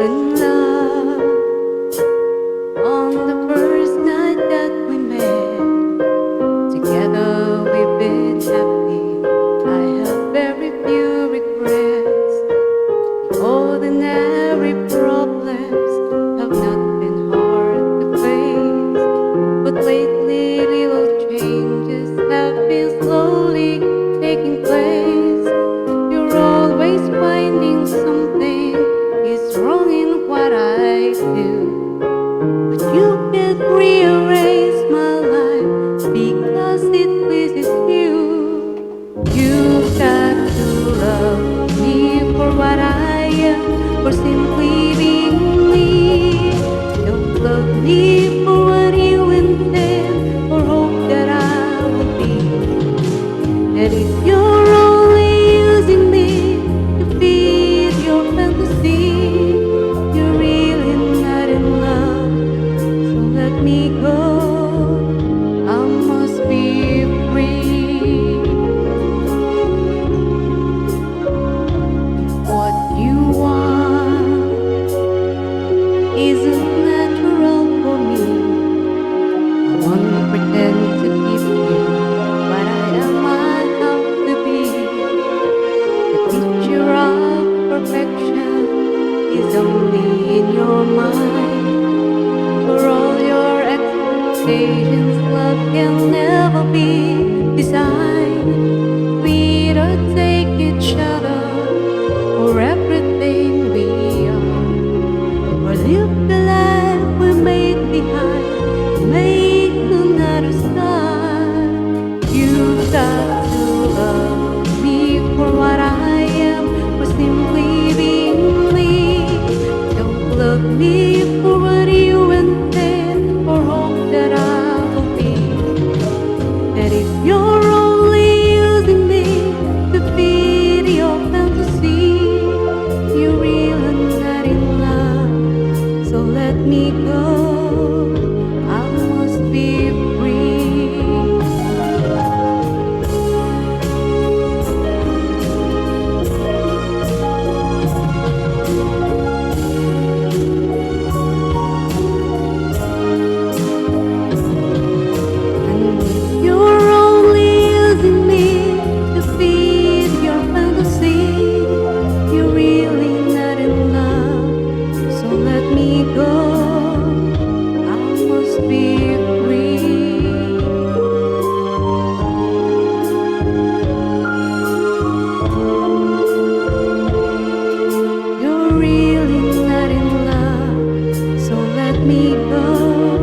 in love on the first night that we met. Together we've been happy. I have very few regrets. The ordinary problems have not been hard to face, but lately little changes have been slowly taking place. You're always finding something is wrong in what I do, but you can't rearrange my life because it pleases you. You've got to love me for what I am, for simply being me. Don't love me for what you intend, or hope that I will be. And if you're only using me to feed your fantasy, you're really not in love. So let me go. I must be free. What you want isn't natural for me. I won't pretend to keep you, but I am I have to be. The picture of perfection is only in your mind. For all your expectations, love can never be designed. We don't take each other for everything we are, or live the life we made behind, made another start. You've got to love me for what I am, for simply being me. Don't love me for what you intend, or hope that I will be. And if you're only using me to feed your fantasy, you're really not in love. So let me go. I must be free. And if you're only using me to feed your fantasy, you're really not in love. So let me go. I must be free. You're really not in love. So let me go.